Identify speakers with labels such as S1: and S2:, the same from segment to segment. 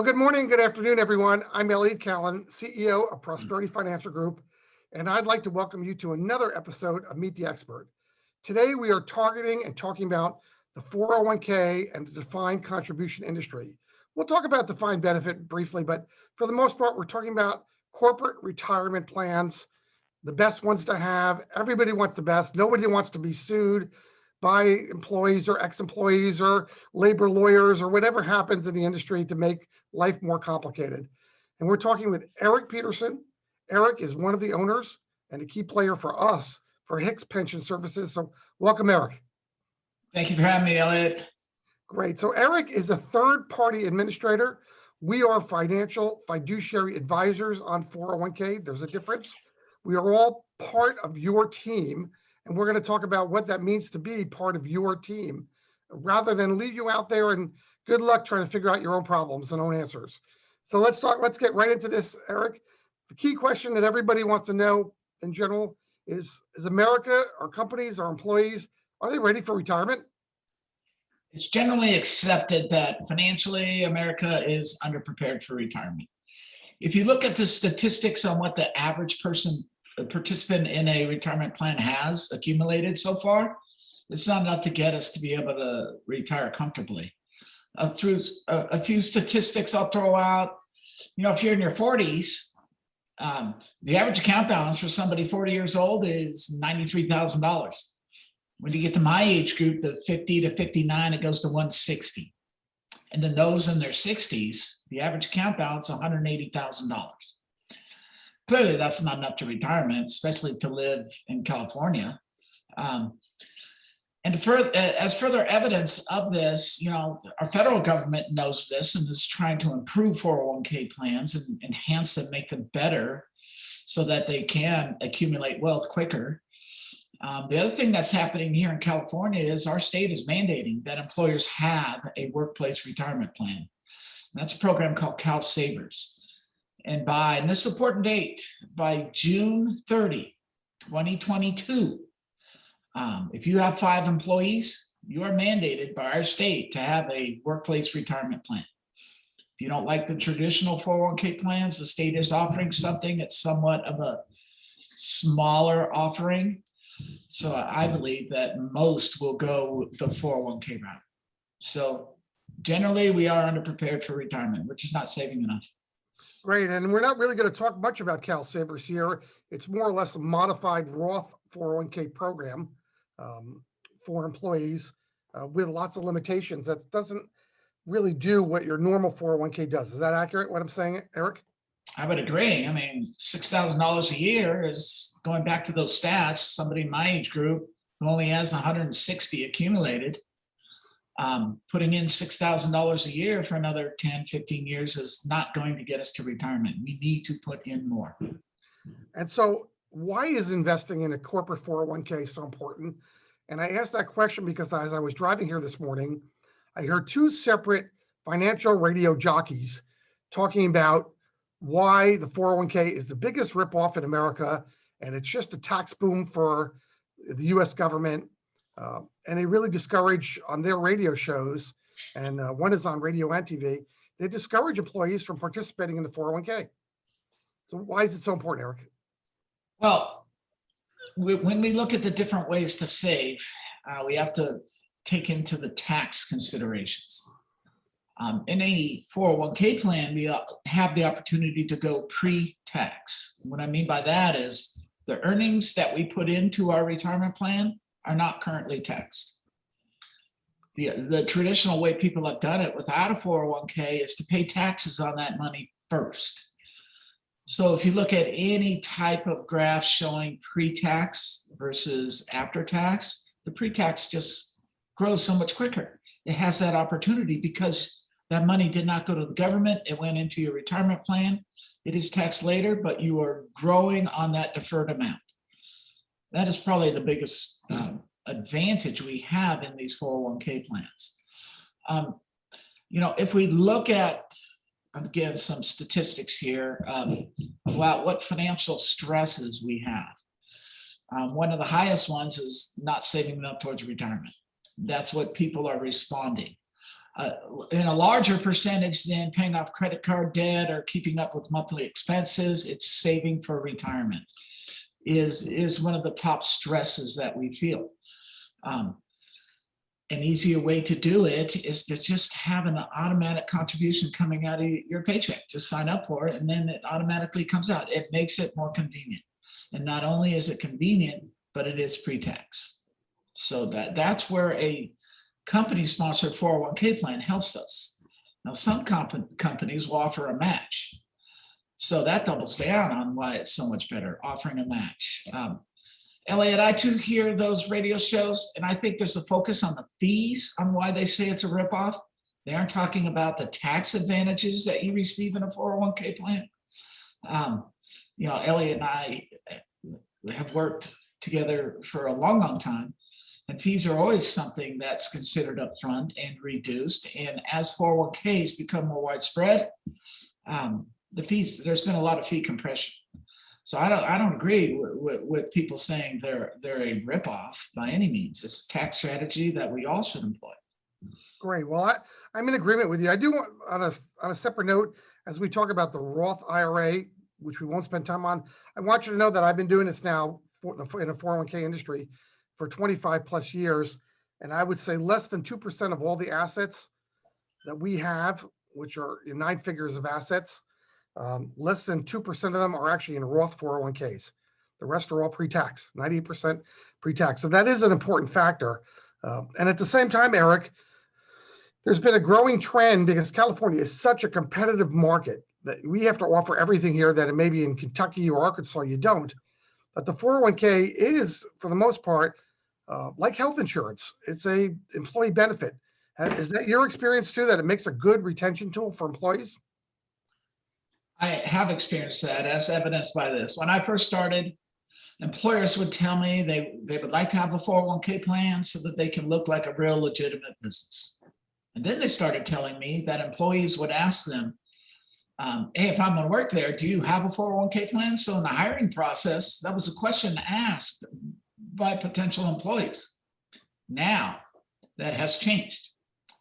S1: Well, good morning, good afternoon, everyone. I'm Elliot Kallen, CEO of Prosperity Financial Group, and I'd like to welcome you to another episode of Meet the Expert. Today, we are targeting and talking about the 401k and the defined contribution industry. We'll talk about defined benefit briefly, but for the most part, we're talking about corporate retirement plans, the best ones to have. Everybody wants the best. Nobody wants to be sued by employees or ex-employees or labor lawyers or whatever happens in the industry to make life more complicated. And we're talking with Eric Petersen. Eric is one of the owners and a key player for us for Hicks Pension Services. So welcome, Eric.
S2: Thank you for having me, Elliot.
S1: Great. So Eric is a third-party administrator. We are financial fiduciary advisors on 401k. There's a difference. We are all part of your team. And we're going to talk about what that means to be part of your team, rather than leave you out there and good luck trying to figure out your own problems and own answers. So let's get right into this, Eric. The key question that everybody wants to know in general is America, our companies, our employees, are they ready for retirement?
S2: It's generally accepted that financially America is underprepared for retirement. If you look at the statistics on what the average participant in a retirement plan has accumulated so far, it's not enough to get us to be able to retire comfortably. Through a few statistics I'll throw out, if you're in your 40s, the average account balance for somebody 40 years old is $93,000. When you get to my age group, the 50 to 59, it goes to 160. And then those in their 60s, the average account balance is $180,000. Clearly, that's not enough to retirement, especially to live in California. And as further evidence of this, our federal government knows this and is trying to improve 401k plans and enhance them, make them better so that they can accumulate wealth quicker. The other thing that's happening here in California is our state is mandating that employers have a workplace retirement plan. And that's a program called Cal Savers. And this important date, by June 30, 2022, if you have 5 employees, you are mandated by our state to have a workplace retirement plan. If you don't like the traditional 401k plans, the state is offering something that's somewhat of a smaller offering. So I believe that most will go the 401k route. So generally, we are underprepared for retirement. We're just not saving enough.
S1: Great. And we're not really going to talk much about Cal Savers here. It's more or less a modified Roth 401k program for employees with lots of limitations that doesn't really do what your normal 401k does. Is that accurate, what I'm saying, Eric?
S2: I would agree. I mean, $6,000 a year is going back to those stats. Somebody in my age group who only has 160 accumulated, putting in $6,000 a year for another 10, 15 years is not going to get us to retirement. We need to put in more.
S1: And so why is investing in a corporate 401k so important? And I asked that question because as I was driving here this morning, I heard 2 separate financial radio jockeys talking about why the 401k is the biggest ripoff in America, and it's just a tax boom for the U.S. government. And they really discourage on their radio shows, and one is on radio and TV, they discourage employees from participating in the 401k. So why is it so important, Eric?
S2: Well, when we look at the different ways to save, we have to take into the tax considerations. In a 401k plan, we have the opportunity to go pre-tax. What I mean by that is the earnings that we put into our retirement plan are not currently taxed. The traditional way people have done it without a 401k is to pay taxes on that money first. So if you look at any type of graph showing pre-tax versus after tax, the pre-tax just grows so much quicker. It has that opportunity because that money did not go to the government. It went into your retirement plan. It is taxed later, but you are growing on that deferred amount. That is probably the biggest advantage we have in these 401k plans. If we look at, again, some statistics here about what financial stresses we have. One of the highest ones is not saving enough towards retirement. That's what people are responding. In a larger percentage than paying off credit card debt or keeping up with monthly expenses, it's saving for retirement is one of the top stresses that we feel. An easier way to do it is to just have an automatic contribution coming out of your paycheck. Just sign up for it and then it automatically comes out. It makes it more convenient. And not only is it convenient, but it is pre-tax. So that's where a company-sponsored 401k plan helps us. Now, some companies will offer a match. So that doubles down on why it's so much better, offering a match. Elliot, I too hear those radio shows, and I think there's a focus on the fees on why they say it's a ripoff. They aren't talking about the tax advantages that you receive in a 401k plan. Elliot and I have worked together for a long, long time, and fees are always something that's considered upfront and reduced. And as 401ks become more widespread, the fees, there's been a lot of fee compression. So I don't agree with people saying they're a ripoff by any means. It's a tax strategy that we all should employ.
S1: Great. Well, I'm in agreement with you. I do want, on a separate note, as we talk about the Roth IRA, which we won't spend time on, I want you to know that I've been doing this now in a 401k industry for 25 plus years. And I would say less than 2% of all the assets that we have, which are 9 figures of assets, less than 2% of them are actually in Roth 401ks. The rest are all pre-tax, 98% pre-tax. So that is an important factor. And at the same time, Eric, there's been a growing trend because California is such a competitive market that we have to offer everything here that maybe in Kentucky or Arkansas you don't. But the 401k is, for the most part, like health insurance. It's a employee benefit. Is that your experience too, that it makes a good retention tool for employees?
S2: I have experienced that, as evidenced by this. When I first started, employers would tell me they would like to have a 401k plan so that they can look like a real legitimate business. And then they started telling me that employees would ask them, hey, if I'm going to work there, do you have a 401k plan? So in the hiring process, that was a question asked by potential employees. Now that has changed.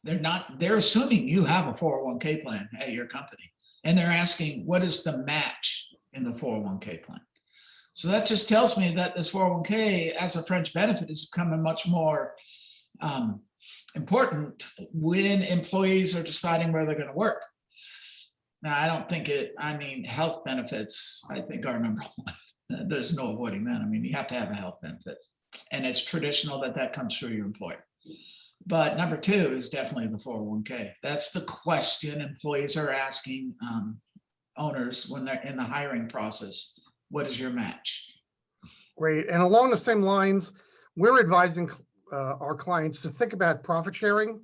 S2: They're assuming you have a 401k plan at your company. And they're asking, what is the match in the 401k plan? So that just tells me that this 401k as a fringe benefit is becoming much more important when employees are deciding where they're going to work. Now, I don't think health benefits, I think, are number one. There's no avoiding that. I mean, you have to have a health benefit. And it's traditional that comes through your employer. But number two is definitely the 401k. That's the question employees are asking owners when they're in the hiring process. What is your match?
S1: Great. And along the same lines, we're advising our clients to think about profit sharing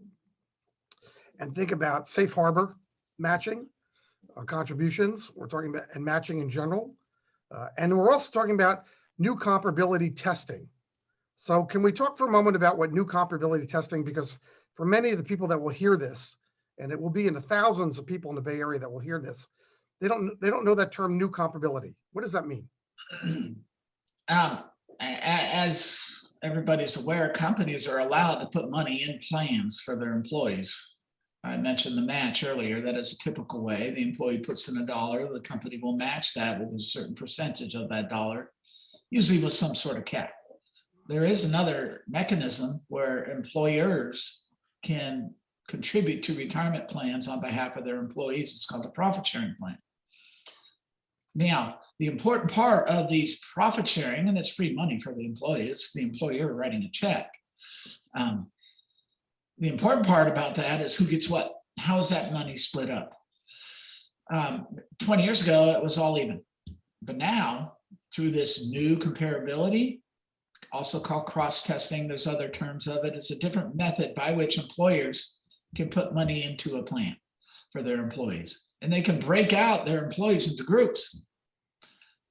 S1: and think about safe harbor matching contributions. We're talking about and matching in general. And we're also talking about new comparability testing. So can we talk for a moment about what new comparability testing, because for many of the people that will hear this, and it will be in the thousands of people in the Bay Area that will hear this, they don't know that term, new comparability. What does that mean?
S2: As everybody's aware, companies are allowed to put money in plans for their employees. I mentioned the match earlier. That is a typical way. The employee puts in $1, the company will match that with a certain percentage of that dollar, usually with some sort of cap. There is another mechanism where employers can contribute to retirement plans on behalf of their employees. It's called a profit sharing plan. Now, the important part of these profit sharing, and it's free money for the employee, it's the employer writing a check. The important part about that is who gets what. How is that money split up? 20 years ago, it was all even. But now, through this new comparability, also called cross-testing, there's other terms of it. It's a different method by which employers can put money into a plan for their employees. And they can break out their employees into groups.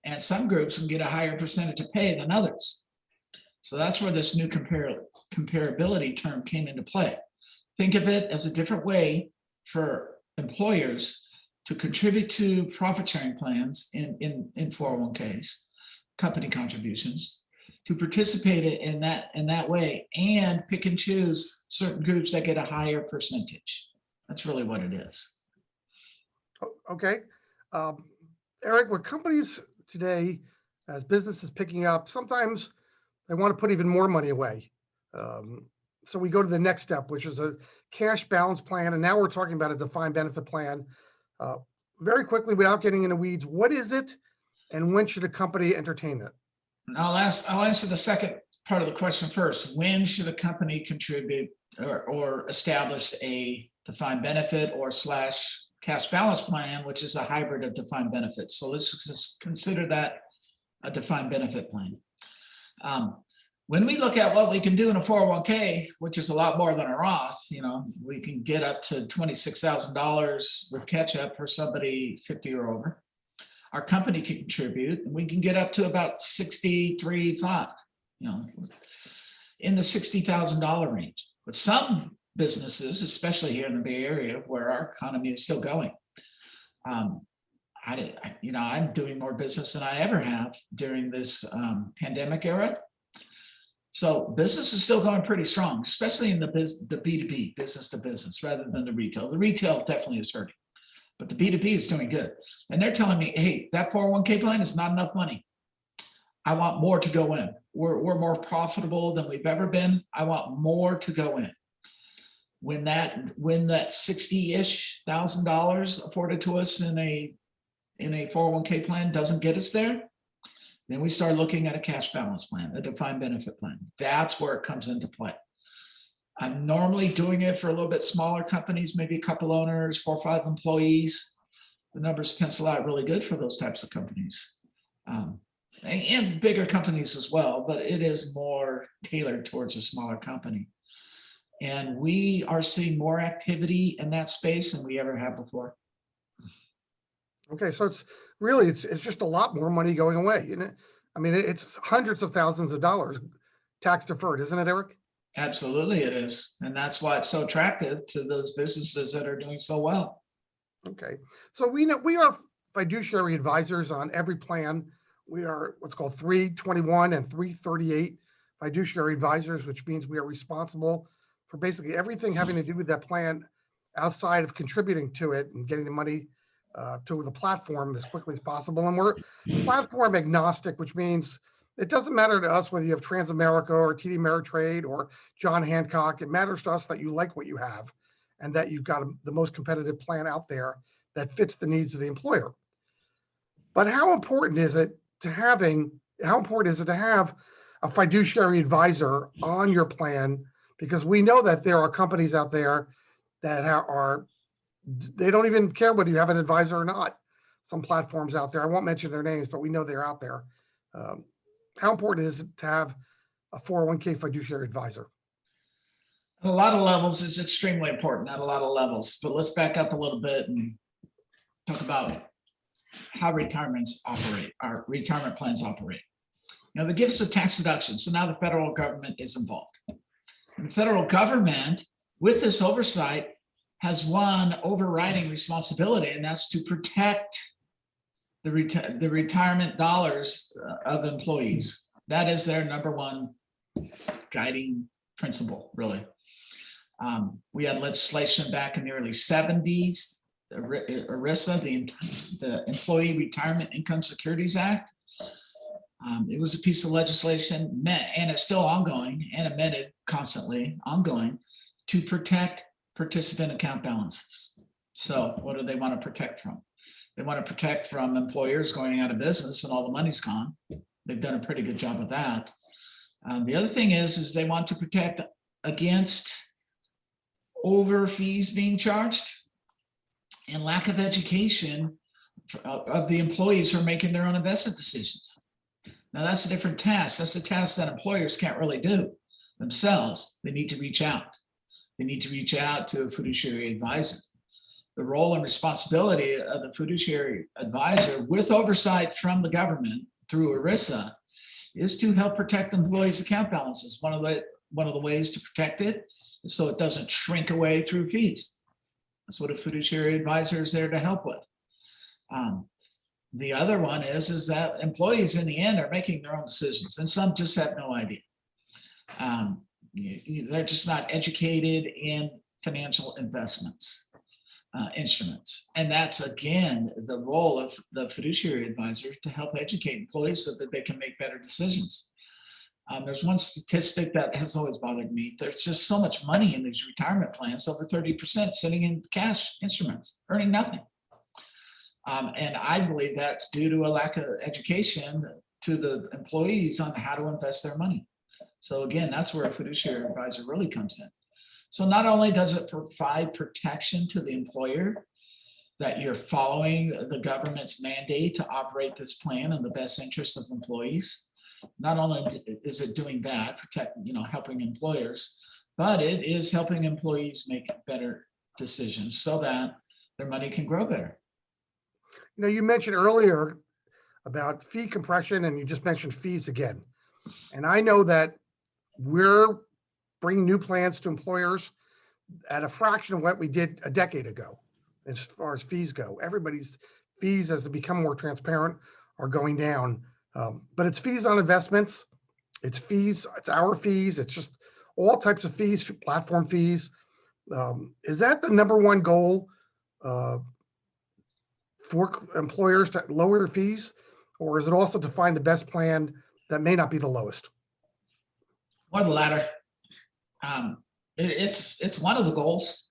S2: And some groups can get a higher percentage of pay than others. So that's where this new comparability term came into play. Think of it as a different way for employers to contribute to profit sharing plans in 401ks, company contributions, to participate in that way and pick and choose certain groups that get a higher percentage. That's really what it is.
S1: Okay. Eric, with companies today, as business is picking up, sometimes they want to put even more money away. So we go to the next step, which is a cash balance plan. And now we're talking about a defined benefit plan. Very quickly, without getting into weeds, what is it and when should a company entertain it?
S2: I'll answer the second part of the question first. When should a company contribute or establish a defined benefit or / cash balance plan, which is a hybrid of defined benefits? So let's just consider that a defined benefit plan. When we look at what we can do in a 401k, which is a lot more than a Roth, we can get up to $26,000 with catch up for somebody 50 or over. Our company can contribute, and we can get up to about 63.5, in the $60,000 range. But some businesses, especially here in the Bay Area, where our economy is still going, I'm doing more business than I ever have during this pandemic era. So business is still going pretty strong, especially in the B2B, business to business, rather than the retail. The retail definitely is hurting, but the B2B is doing good. And they're telling me, hey, that 401k plan is not enough money. I want more to go in. We're more profitable than we've ever been. I want more to go in. When that $60-ish thousand afforded to us in a 401k plan doesn't get us there, then we start looking at a cash balance plan, a defined benefit plan. That's where it comes into play. I'm normally doing it for a little bit smaller companies, maybe a couple owners, 4 or 5 employees. The numbers pencil out really good for those types of companies. And bigger companies as well, but it is more tailored towards a smaller company. And we are seeing more activity in that space than we ever have before.
S1: Okay, so it's just a lot more money going away, isn't it? I mean, it's hundreds of thousands of dollars tax deferred, isn't it, Eric?
S2: Absolutely, it is, and that's why it's so attractive to those businesses that are doing so well.
S1: Okay, so we are fiduciary advisors on every plan. We are what's called 321 and 338 fiduciary advisors, which means we are responsible for basically everything having to do with that plan outside of contributing to it and getting the money to the platform as quickly as possible. And we're platform agnostic, which means it doesn't matter to us whether you have Transamerica or TD Ameritrade or John Hancock. It matters to us that you like what you have and that you've got the most competitive plan out there that fits the needs of the employer. But how important is it to have a fiduciary advisor on your plan? Because we know that there are companies out there that they don't even care whether you have an advisor or not. Some platforms out there, I won't mention their names, but we know they're out there. How important is it to have a 401k fiduciary advisor?
S2: At a lot of levels, it's extremely important at a lot of levels. But let's back up a little bit and talk about how retirements operate, our retirement plans operate. They give us a tax deduction. So now the federal government is involved. And the federal government, with this oversight, has one overriding responsibility, and that's to protect the retirement dollars of employees. That is their number one guiding principle, really. We had legislation back in the early 70s, ERISA, the Employee Retirement Income Securities Act. It was a piece of legislation and it's still ongoing and amended constantly, ongoing, to protect participant account balances. So what do they want to protect from? They want to protect from employers going out of business and all the money's gone. They've done a pretty good job of that. The other thing is they want to protect against over fees being charged and lack of education of the employees who are making their own investment decisions. Now that's a different task. That's a task that employers can't really do themselves. They need to reach out. They need to reach out to a fiduciary advisor. The role and responsibility of the fiduciary advisor, with oversight from the government through ERISA, is to help protect employees' account balances. One of the ways to protect it is so it doesn't shrink away through fees. That's what a fiduciary advisor is there to help with. the other one is that employees in the end are making their own decisions, and some just have no idea. They're just not educated in financial investments, instruments. And that's, again, the role of the fiduciary advisor to help educate employees so that they can make better decisions. There's one statistic that has always bothered me. There's just so much money in these retirement plans, over 30% sitting in cash instruments, earning nothing. And I believe that's due to a lack of education to the employees on how to invest their money. So again, that's where a fiduciary advisor really comes in. So not only does it provide protection to the employer that you're following the government's mandate to operate this plan in the best interest of employees, not only is it doing that, helping employers, but it is helping employees make better decisions so that their money can grow better.
S1: You mentioned earlier about fee compression, and you just mentioned fees again. And I know that we're bringing new plans to employers at a fraction of what we did a decade ago, as far as fees go. Everybody's fees, as they become more transparent, are going down. But it's fees on investments, it's fees, it's our fees, it's just all types of fees, platform fees. Is that the number one goal for employers, to lower their fees? Or is it also to find the best plan that may not be the lowest?
S2: Or the latter. It's one of the goals,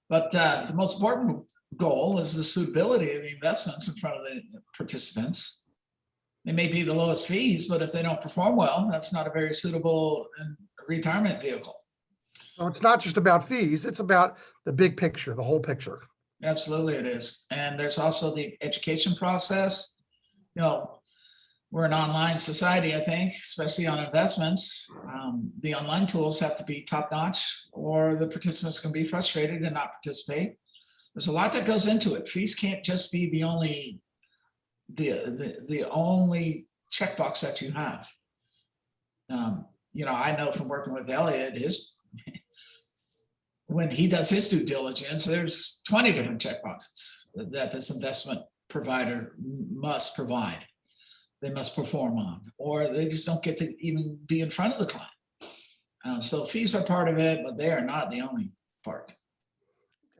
S2: but the most important goal is the suitability of the investments in front of the participants. They may be the lowest fees, but if they don't perform well, that's not a very suitable retirement vehicle.
S1: So it's not just about fees, it's about the big picture, the whole picture.
S2: Absolutely it is. And there's also the education process. We're an online society, I think, especially on investments. The online tools have to be top-notch, or the participants can be frustrated and not participate. There's a lot that goes into it. Fees can't just be the only checkbox that you have. I know from working with Elliot, when he does his due diligence, there's 20 different checkboxes that this investment provider must provide. They must perform on, or they just don't get to even be in front of the client. So fees are part of it, but they are not the only part.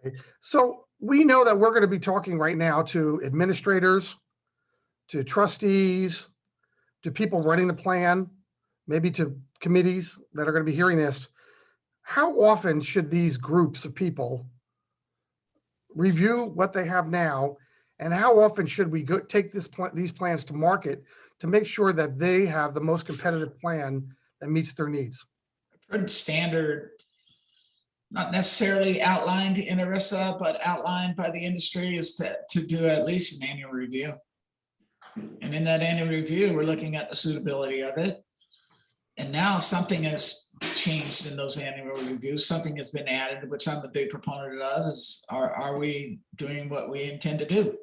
S1: Okay. So we know that we're going to be talking right now to administrators, to trustees, to people running the plan, maybe to committees that are going to be hearing this. How often should these groups of people review what they have now? And how often should we take these plans to market to make sure that they have the most competitive plan that meets their needs?
S2: Pretty standard, not necessarily outlined in ERISA, but outlined by the industry, is to do at least an annual review. And in that annual review, we're looking at the suitability of it. And now something has changed in those annual reviews. Something has been added, which I'm the big proponent of, is are we doing what we intend to do?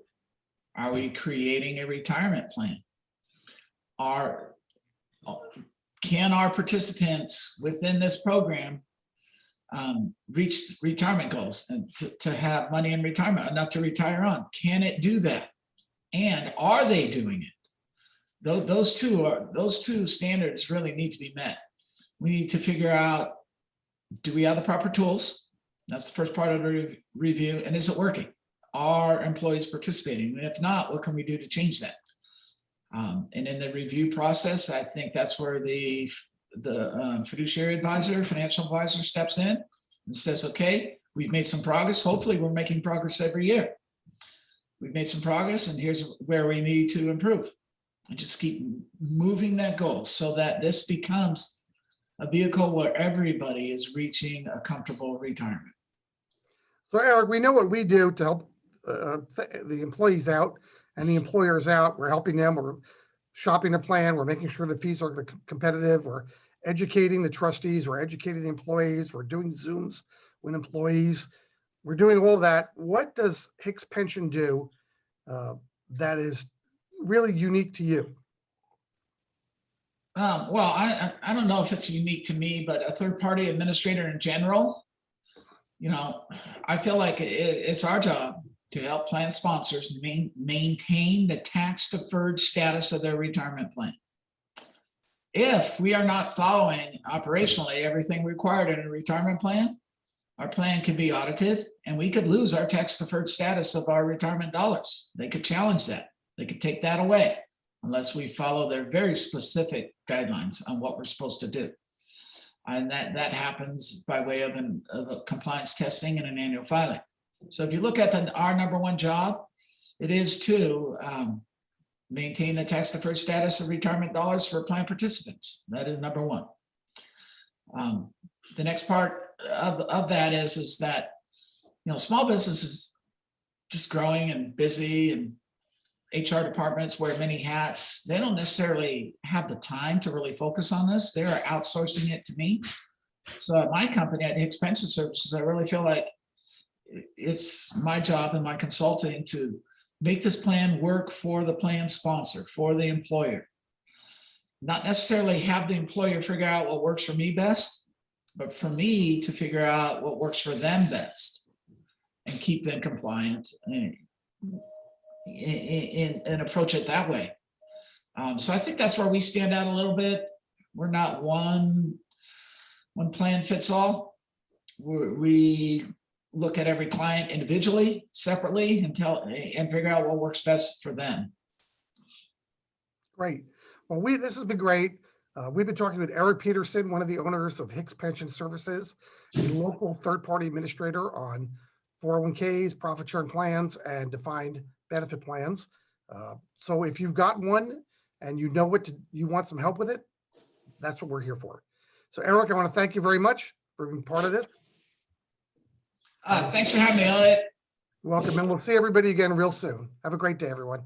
S2: Are we creating a retirement plan? Can our participants within this program reach retirement goals and to have money in retirement, enough to retire on? Can it do that? And are they doing it? Those two standards really need to be met. We need to figure out, do we have the proper tools? That's the first part of the review. And is it working? Are employees participating? And if not, what can we do to change that? And in the review process, I think that's where the fiduciary advisor, financial advisor steps in and says, okay, we've made some progress. Hopefully we're making progress every year. We've made some progress, and here's where we need to improve. And just keep moving that goal so that this becomes a vehicle where everybody is reaching a comfortable retirement.
S1: So Eric, we know what we do to help the employees out and the employers out. We're helping them. We're shopping a plan. We're making sure the fees are competitive. We're educating the trustees. We're educating the employees. We're doing Zooms with employees. We're doing all that. What does Hicks Pension do that is really unique to you?
S2: Well, I don't know if it's unique to me, but a third-party administrator in general, I feel like it's our job to help plan sponsors maintain the tax-deferred status of their retirement plan. If we are not following operationally everything required in a retirement plan, our plan could be audited and we could lose our tax-deferred status of our retirement dollars. They could challenge that. They could take that away unless we follow their very specific guidelines on what we're supposed to do. And that happens by way of a compliance testing and an annual filing. So if you look at our number one job, it is to maintain the tax deferred status of retirement dollars for plan participants. That is number one. The next part of that is that, small business is just growing and busy, and HR departments wear many hats. They don't necessarily have the time to really focus on this. They are outsourcing it to me. So at my company, at Hicks Pension Services, I really feel like it's my job and my consulting to make this plan work for the plan sponsor, for the employer. Not necessarily have the employer figure out what works for me best, but for me to figure out what works for them best and keep them compliant and approach it that way. So I think that's where we stand out a little bit. We're not one plan fits all. We look at every client individually, separately, and figure out what works best for them.
S1: Great. Well, this has been great. We've been talking with Eric Petersen, one of the owners of Hicks Pension Services, a local third-party administrator on 401ks, profit sharing plans, and defined benefit plans. So if you've got one and you want some help with it, that's what we're here for. So Eric, I want to thank you very much for being part of this.
S2: Thanks for having me, Elliot.
S1: Welcome, and we'll see everybody again real soon. Have a great day, everyone.